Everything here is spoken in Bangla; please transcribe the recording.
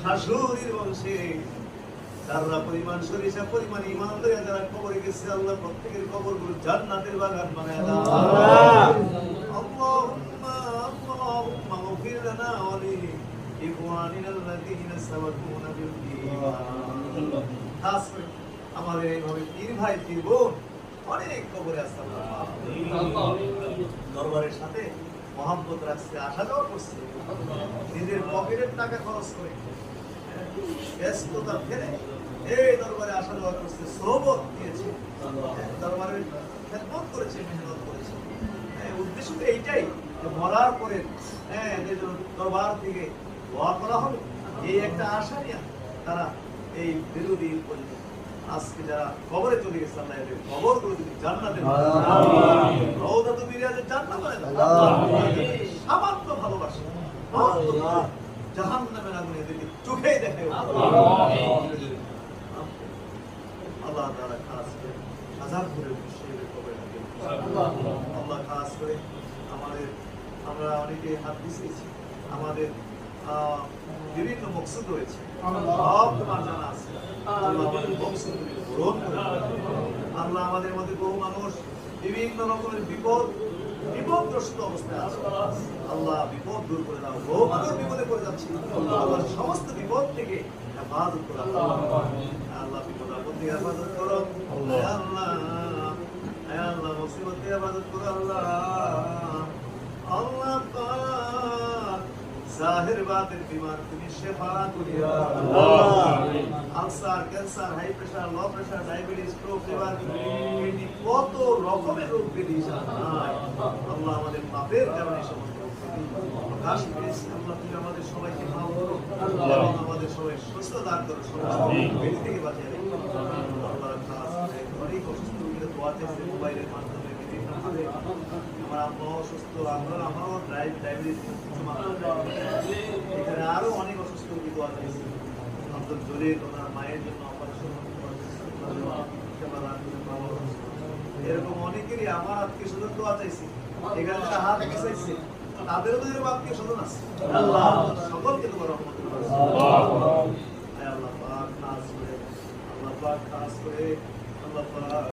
শাশুড়ির বংশে যারা পরিমাণ সরিষা পরিমাণ ইমান লইয়া যারা কবরে গেছে আল্লাহ প্রত্যেকের কবরগুলো জান্নাতের বাগান বানায় দাও। আল্লাহুম্মা আল্লাহুম্মা গফির লানা ওয়া লিইখওয়ানিনা আল্লাযীনা সাবাকুনা বিল ঈমান। খাস করে আমাদের এইভাবে পীর ভাই পীর বোন অনেক কবরে আছে আল্লাহ দরবারের সাথে মহব্বত রাখছে, আসা যাওয়া করছে, নিজের পকেটের টাকা খরচ করে ব্যস্ততা ফেলে এই দরবারে আসা যাওয়া করছে, সোহবত দিয়েছে, দরবারে খেদমত করেছে, মেহনত করেছে। উদ্দেশ্য তো এইটাই যে মরার পরে যে দরবার থেকে দোয়া করা হবে এই একটা আশা নিয়ে তারা এই বিরোধী আজকে যারা কবরে চলে গেছে আল্লাহ এদের কবরগুলো যদি জান্নাতে রওজা তো বিরাজে জান্নাত বানায় দাও। সামান্য ভালোবাসা জাহান্নামের আগুন এদেরকে চোখেই দেখে আল্লাহ তাআলা খাস করে হাজার করে মুশরিকদের কবরে রাখেন। আল্লাহ খাস করে আমরা অনেকে হাত দিয়েছি, আমাদের বিভিন্ন মকসুদ রয়েছে, সব তোমার জানা আছে। আল্লাহ আমাদের মকসুদগুলি পূরণ করে দাও। আল্লাহ আমাদের মধ্যে বহু মানুষ বিভিন্ন রকমের বিপদগ্রস্ত অবস্থায় আছে, আল্লাহ বিপদ দূর করে দাও। বহু মানুষ বিপদে পড়ে যাচ্ছে, আল্লাহ সমস্ত বিপদ থেকে হেফাজত করে দাও। আল্লাহ বিপদ আপদ থেকে হেফাজত করো আল্লাহ, আল্লাহ মুসিবত থেকে হেফাজত করো আল্লাহ। আল্লাহ পাক জাহির বাতিন বিমার তুমি শিফা করিয়া আল্লাহ। Ulcer, cancer, high pressure, low pressure, diabetes, stroke, liver, kidney, কত রকমের রোগ ব্যাধি আল্লাহ আমাদের পাপের কারণে সমস্ত প্রকাশ পেয়েছে। আল্লাহ তুমি আমাদের সবাইকে মাফ করো, এবং আমাদের সবাই সুস্থ দান করো, সমস্ত ব্যাধি থেকে বাঁচিয়ে রাখো। আল্লাহ খাস করে অনেক অসুস্থ রোগীদের দোয়া চাইছে মোবাইলের মাধ্যমে বিভিন্ন ভাবে। আমার আম্মা অসুস্থ, আমারও ডায়াবেটিস, এখানে আরো অনেক অসুস্থ রোগী দোয়া চাইছে। আব্দুল জলিল ওনার মায়ের জন্য অপারেশন, এরকম অনেকেরই আমার আত্মীয় স্বজন দোয়া চাইছে, এখানে যারা হাত চাইছে তাদেরও তো এরকম আত্মীয় স্বজন আছে। আল্লাহ সকলকে তোমার রহমতের আল্লাহ পাক খাস করে, আল্লাহ পাক খাস করে, আল্লাহ পাক